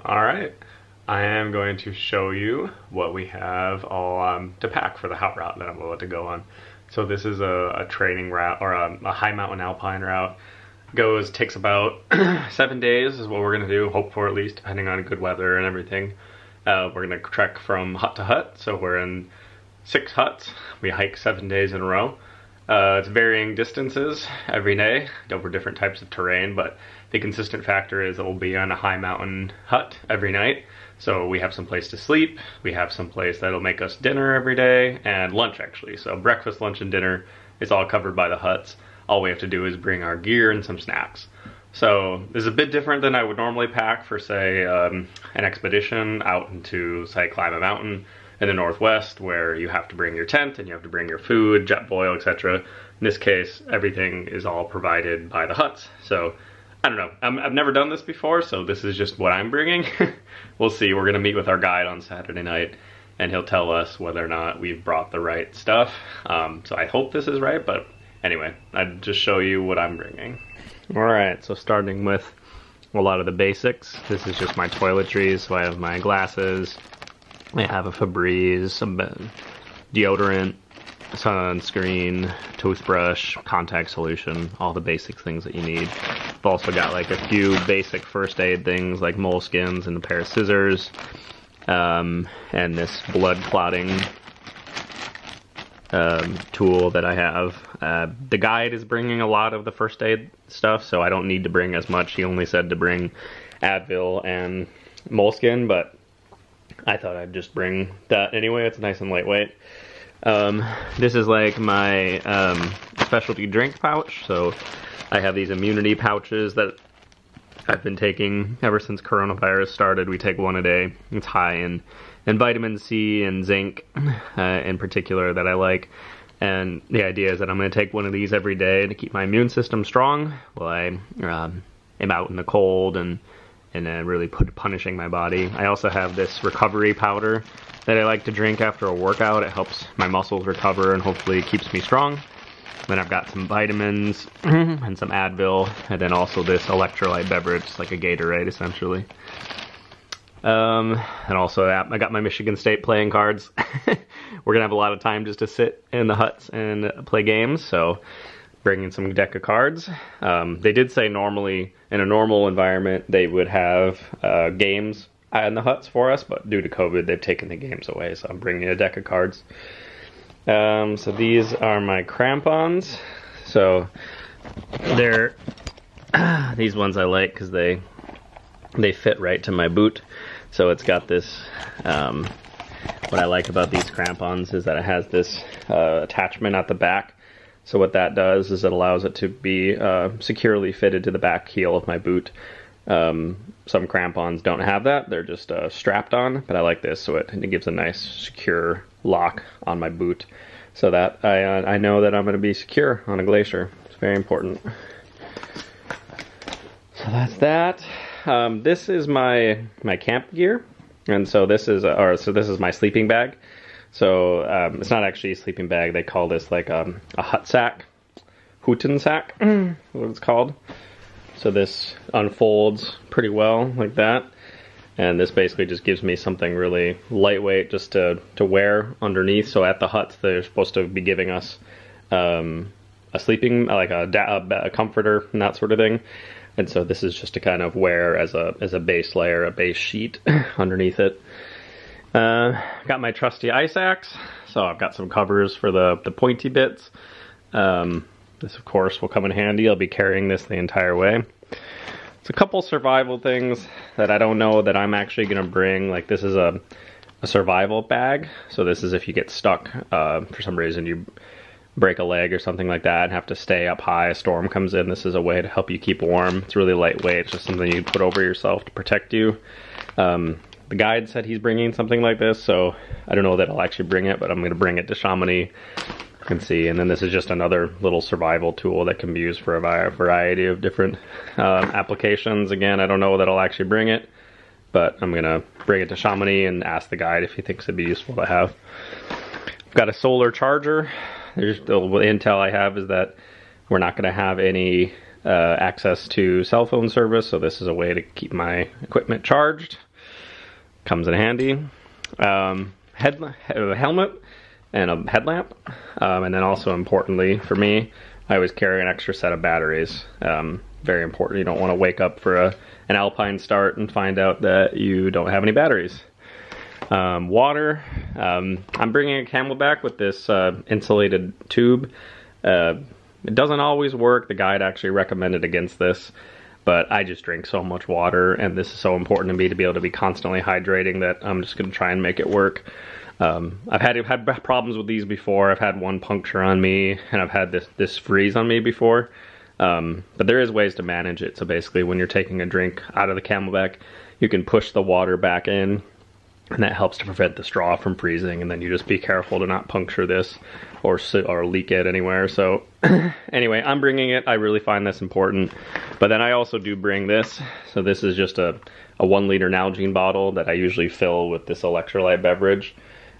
Alright, I am going to show you what we have all to pack for the Haute route that I'm about to go on. So this is a training route, or a high mountain alpine route. Takes about 7 days is what we're going to do, hope for at least, depending on good weather and everything. We're going to trek from hut to hut, so we're in 6 huts. We hike 7 days in a row. It's varying distances every day over different types of terrain, but the consistent factor is that we'll be on a high mountain hut every night. So we have some place to sleep, we have some place that'll make us dinner every day, and lunch actually. So breakfast, lunch, and dinner is all covered by the huts. All we have to do is bring our gear and some snacks. So this is a bit different than I would normally pack for, say, an expedition out into, say, climb a mountain in the Northwest, where you have to bring your tent and you have to bring your food, jet boil, etc. In this case, everything is all provided by the huts. So I don't know, I've never done this before, so this is just what I'm bringing. We'll see. We're gonna meet with our guide on Saturday night and he'll tell us whether or not we've brought the right stuff. So I hope this is right, but anyway, I'd just show you what I'm bringing. Alright, so starting with a lot of the basics. This is just my toiletries, so I have my glasses, I have a Febreze, some deodorant, sunscreen, toothbrush, contact solution, all the basic things that you need. I've also got like a few basic first aid things like moleskins and a pair of scissors, and this blood clotting tool that I have. The guide is bringing a lot of the first aid stuff, so I don't need to bring as much. He only said to bring Advil and moleskin, but I thought I'd just bring that anyway. It's nice and lightweight. This is like my specialty drink pouch, so I have these immunity pouches that I've been taking ever since coronavirus started. We take one a day. It's high in vitamin C and zinc in particular that I like, and the idea is that I'm going to take one of these every day to keep my immune system strong while I am out in the cold and really punishing my body. I also have this recovery powder that I like to drink after a workout. It helps my muscles recover and hopefully keeps me strong. Then I've got some vitamins and some Advil, and then also this electrolyte beverage, like a Gatorade essentially. And also I got my Michigan State playing cards. We're gonna have a lot of time just to sit in the huts and play games, so bringing some deck of cards. They did say normally, in a normal environment, they would have games in the huts for us, but due to COVID, they've taken the games away, so I'm bringing a deck of cards. So these are my crampons. So they're these ones I like because they fit right to my boot. So it's got this, what I like about these crampons is that it has this attachment at the back. So what that does is it allows it to be securely fitted to the back heel of my boot. Some crampons don't have that, they're just strapped on, but I like this, so it gives a nice secure lock on my boot, so that I know that I'm going to be secure on a glacier. It's very important. So that's that. This is my camp gear, and so this is this is my sleeping bag. So it's not actually a sleeping bag. They call this like a hut sack, Haute sack, what it's called. So this unfolds pretty well like that, and this basically just gives me something really lightweight just to wear underneath. So at the huts, they're supposed to be giving us a sleeping, like a comforter and that sort of thing. And so this is just to kind of wear as a base layer, a base sheet underneath it. Got my trusty ice axe, so I've got some covers for the pointy bits. This of course will come in handy. I'll be carrying this the entire way. It's a couple survival things that I don't know that I'm actually going to bring. Like this is a survival bag, so this is if you get stuck for some reason, you break a leg or something like that and have to stay up high, a storm comes in, this is a way to help you keep warm. It's really lightweight, it's just something you put over yourself to protect you. The guide said he's bringing something like this, so I don't know that I'll actually bring it, but I'm going to bring it to Chamonix and see. And then this is just another little survival tool that can be used for a variety of different applications. Again, I don't know that I'll actually bring it, but I'm going to bring it to Chamonix and ask the guide if he thinks it'd be useful to have. I've got a solar charger. There's the intel I have is that we're not going to have any access to cell phone service, so this is a way to keep my equipment charged. Comes in handy. Helmet and a headlamp, and then also importantly for me, I always carry an extra set of batteries. Very important. You don't want to wake up for an alpine start and find out that you don't have any batteries. Water. I'm bringing a Camelback with this insulated tube. It doesn't always work. The guide actually recommended against this, but I just drink so much water, and this is so important to me to be able to be constantly hydrating that I'm just going to try and make it work. I've had problems with these before. I've had one puncture on me, and I've had this freeze on me before. But there is ways to manage it. So basically, when you're taking a drink out of the Camelback, you can push the water back in, and that helps to prevent the straw from freezing. And then you just be careful to not puncture this or leak it anywhere. So anyway, I'm bringing it. I really find this important. But then I also do bring this. So this is just a 1 liter Nalgene bottle that I usually fill with this electrolyte beverage.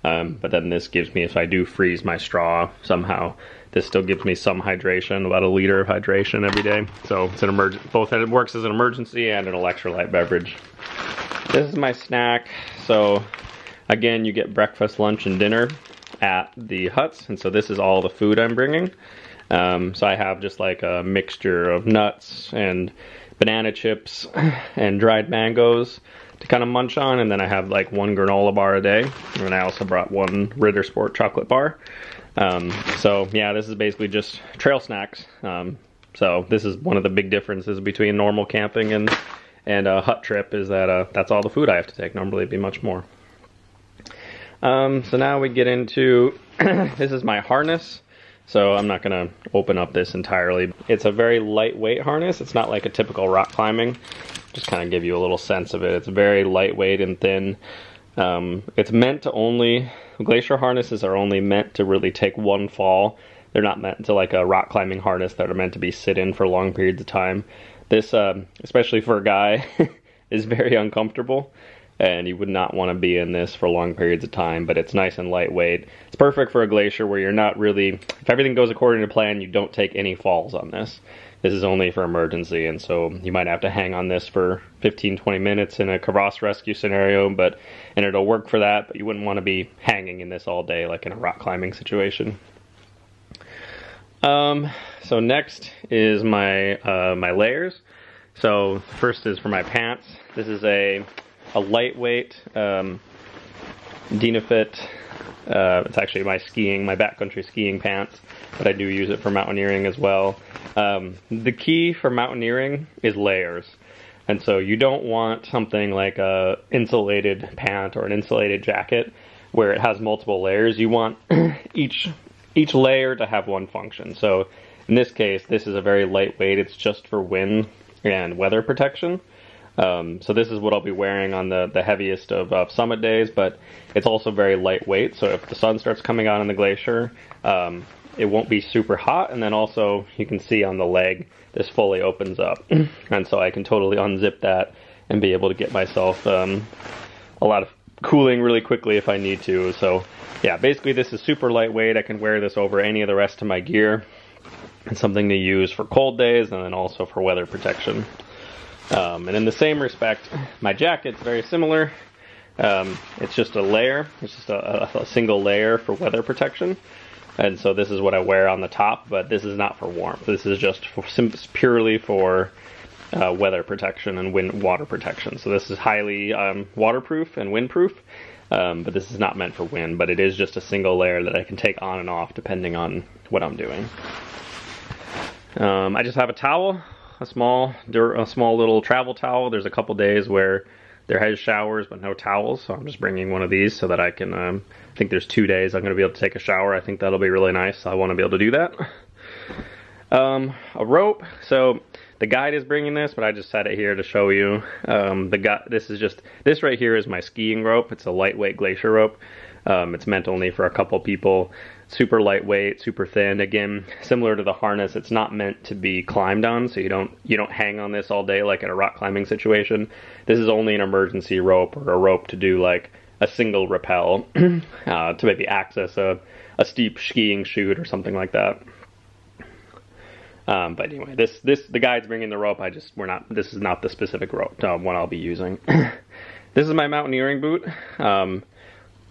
But then this gives me, if I do freeze my straw somehow, this still gives me some hydration, about 1 liter of hydration every day. So it's an both it works as an emergency and an electrolyte beverage. This is my snack. So again, you get breakfast, lunch, and dinner at the huts, and so this is all the food I'm bringing. So I have just like a mixture of nuts and banana chips and dried mangoes to kind of munch on, and then I have like 1 granola bar a day, and then I also brought 1 Ritter Sport chocolate bar. So yeah, this is basically just trail snacks. So this is one of the big differences between normal camping and a hut trip, is that that's all the food I have to take. Normally it'd be much more. So now we get into, this is my harness. So I'm not going to open up this entirely. It's a very lightweight harness. It's not like a typical rock climbing. Just kind of give you a little sense of it. It's very lightweight and thin. It's meant to only, glacier harnesses are only meant to really take 1 fall. They're not meant to, like a rock climbing harness, that are meant to be sit in for long periods of time. This, especially for a guy, is very uncomfortable, and you would not want to be in this for long periods of time, but it's nice and lightweight. It's perfect for a glacier where you're not really, if everything goes according to plan, you don't take any falls on this. This is only for emergency, and so you might have to hang on this for 15-20 minutes in a crevasse rescue scenario, and it'll work for that, but you wouldn't want to be hanging in this all day like in a rock climbing situation. So next is my my layers. So first is for my pants. This is a lightweight Dynafit. It's actually my backcountry skiing pants, but I do use it for mountaineering as well. The key for mountaineering is layers. And so you don't want something like a insulated pant or an insulated jacket where it has multiple layers. You want each layer to have one function. So in this case, this is a very lightweight. It's just for wind and weather protection. So this is what I'll be wearing on the heaviest of summit days, but it's also very lightweight. So if the sun starts coming out on the glacier, it won't be super hot. And then also you can see on the leg, this fully opens up. And so I can totally unzip that and be able to get myself a lot of cooling really quickly if I need to. So yeah, basically this is super lightweight. I can wear this over any of the rest of my gear. It's something to use for cold days and then also for weather protection. And in the same respect, my jacket's very similar. It's just a layer. It's just a single layer for weather protection. And so this is what I wear on the top, but this is not for warmth. This is just purely for weather protection and water protection. So this is highly waterproof and windproof, but this is not meant for wind, but it is just a single layer that I can take on and off depending on what I'm doing. I just have a towel, a small little travel towel. There's a couple days where there has showers but no towels, so I'm just bringing one of these so that I can, I think there's 2 days I'm going to be able to take a shower. I think that'll be really nice. I want to be able to do that. A rope. So the guide is bringing this, but I just had it here to show you. This right here is my skiing rope. It's a lightweight glacier rope. It's meant only for a couple people. Super lightweight, super thin. Again, similar to the harness, it's not meant to be climbed on, so you don't hang on this all day like in a rock climbing situation. This is only an emergency rope, or a rope to do like a single rappel to maybe access a steep skiing chute or something like that. But anyway, the guide's bringing the rope. This is not the specific rope one I'll be using. this is my mountaineering boot.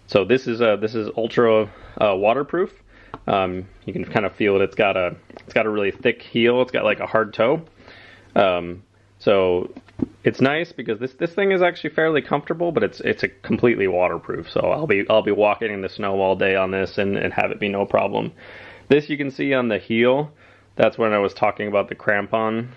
So this is ultra waterproof. You can kind of feel it. It's got a really thick heel. It's got like a hard toe. So it's nice because this thing is actually fairly comfortable, but it's a completely waterproof. So I'll be walking in the snow all day on this and have it be no problem. This you can see on the heel. That's when I was talking about the crampon.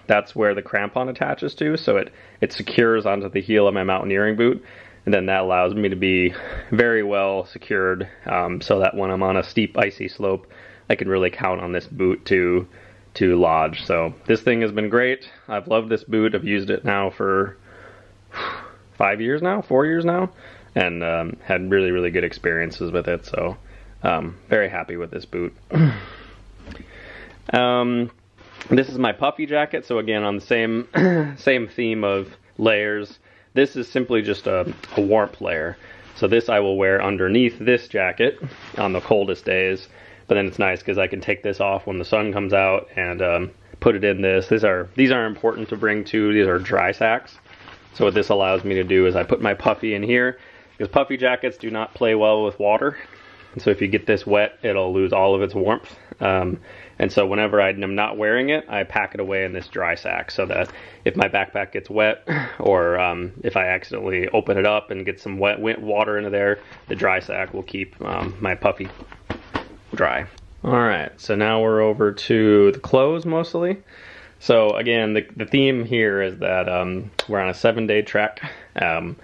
That's where the crampon attaches to. So it secures onto the heel of my mountaineering boot. And then that allows me to be very well secured, so that when I'm on a steep icy slope, I can really count on this boot to lodge. So this thing has been great. I've loved this boot. I've used it now for 4 years now, and had really, really good experiences with it. So very happy with this boot. This is my puffy jacket. So again, on the same theme of layers. This is simply just a warmth layer. So this I will wear underneath this jacket on the coldest days. But then it's nice because I can take this off when the sun comes out and put it in this. These are important to bring too. These are dry sacks. So what this allows me to do is I put my puffy in here, because puffy jackets do not play well with water. And so if you get this wet, it'll lose all of its warmth. And so whenever I'm not wearing it, I pack it away in this dry sack so that if my backpack gets wet, or if I accidentally open it up and get some wet water into there, the dry sack will keep my puffy dry. Alright, so now we're over to the clothes mostly. So again, the theme here is that we're on a 7-day trek. And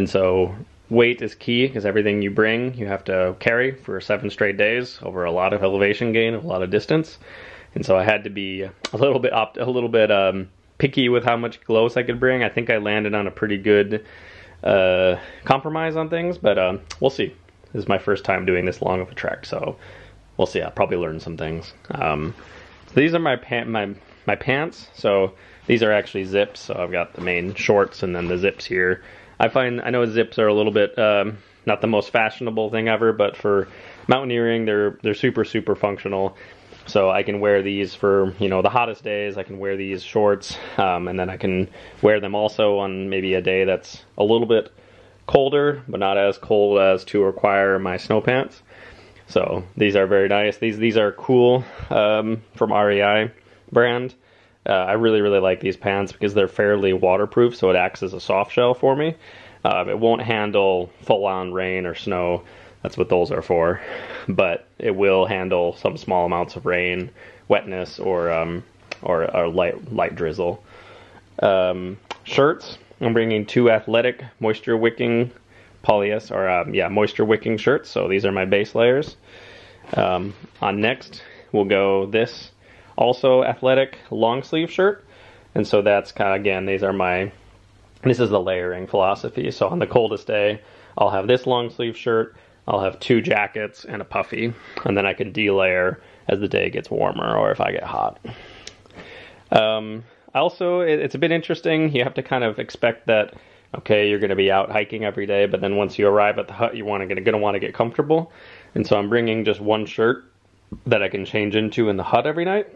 so weight is key, because everything you bring you have to carry for 7 straight days over a lot of elevation gain, a lot of distance. And so I had to be a little bit picky with how much clothes I could bring. I think I landed on a pretty good compromise on things, but we'll see. This is my first time doing this long of a trek, so we'll see. I'll probably learn some things. So these are my pants. So these are actually zips. So I've got the main shorts and then the zips here. I know zips are a little bit not the most fashionable thing ever, but for mountaineering, they're super, super functional. So I can wear these for, the hottest days. I can wear these shorts, and then I can wear them also on maybe a day that's a little bit colder, but not as cold as to require my snow pants. So these are very nice. These are cool from REI brand. I really, really like these pants because they're fairly waterproof, so it acts as a soft shell for me. It won't handle full-on rain or snow. That's what those are for. But it will handle some small amounts of rain, wetness, or light drizzle. Shirts. I'm bringing 2 athletic moisture-wicking moisture-wicking shirts. So these are my base layers. On next, we'll go this. Also athletic long sleeve shirt, and so that's kind of, again, this is the layering philosophy. So on the coldest day, I'll have this long sleeve shirt, I'll have 2 jackets and a puffy, and then I can delayer as the day gets warmer or if I get hot. Also, it's a bit interesting. You have to kind of expect that, okay, you're going to be out hiking every day, but then once you arrive at the hut, you're going to want to get comfortable. And so I'm bringing just 1 shirt that I can change into in the hut every night.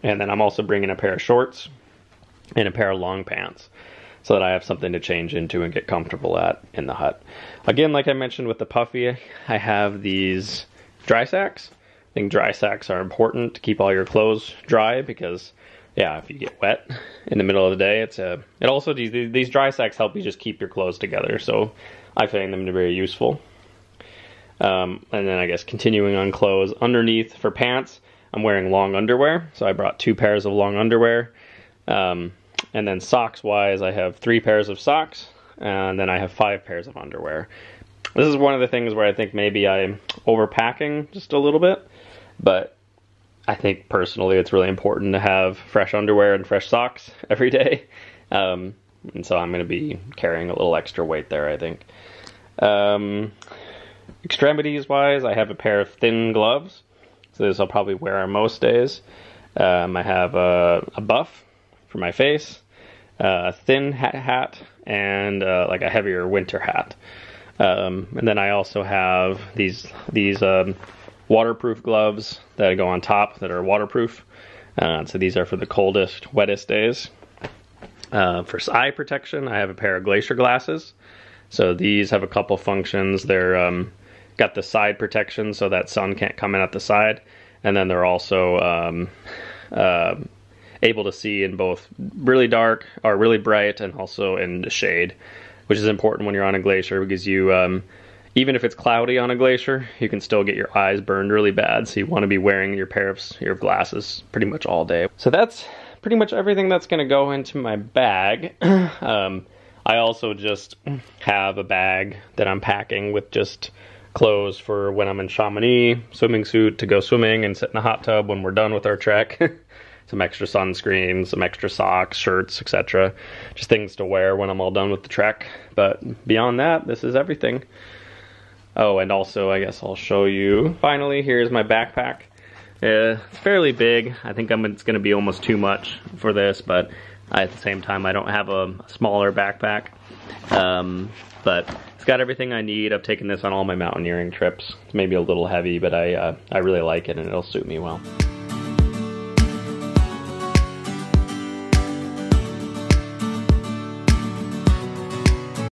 And then I'm also bringing a pair of shorts and a pair of long pants so that I have something to change into and get comfortable at in the hut. Again, like I mentioned with the puffy, I have these dry sacks. I think dry sacks are important to keep all your clothes dry because, yeah, if you get wet in the middle of the day, these dry sacks help you just keep your clothes together. So I find them to be very useful. And then I guess continuing on clothes, underneath for pants, I'm wearing long underwear. So I brought 2 pairs of long underwear. And then socks wise, I have 3 pairs of socks, and then I have 5 pairs of underwear. This is one of the things where I think maybe I'm overpacking just a little bit, but I think personally it's really important to have fresh underwear and fresh socks every day. And so I'm going to be carrying a little extra weight there, I think. Extremities wise, I have a pair of thin gloves, so this I'll probably wear on most days. I have a buff for my face, a thin hat, and like a heavier winter hat. And then I also have these waterproof gloves that go on top that are waterproof. So these are for the coldest, wettest days. For eye protection, I have a pair of glacier glasses. So these have a couple functions. They're got the side protection so that sun can't come in at the side, and then they're also able to see in both really dark or really bright and also in the shade, which is important when you're on a glacier because you even if it's cloudy on a glacier, you can still get your eyes burned really bad, so you want to be wearing your pair of glasses pretty much all day. So that's pretty much everything that's going to go into my bag. I also just have a bag that I'm packing with just clothes for when I'm in Chamonix, swimming suit to go swimming and sit in a hot tub when we're done with our trek. Some extra sunscreen, some extra socks, shirts, etc. Just things to wear when I'm all done with the trek. But beyond that, this is everything. Oh, and also I guess I'll show you. Finally, here's my backpack. It's fairly big. I think it's going to be almost too much for this, but at the same time, I don't have a smaller backpack. But it's got everything I need. I've taken this on all my mountaineering trips. It's maybe a little heavy, but I really like it and it'll suit me well.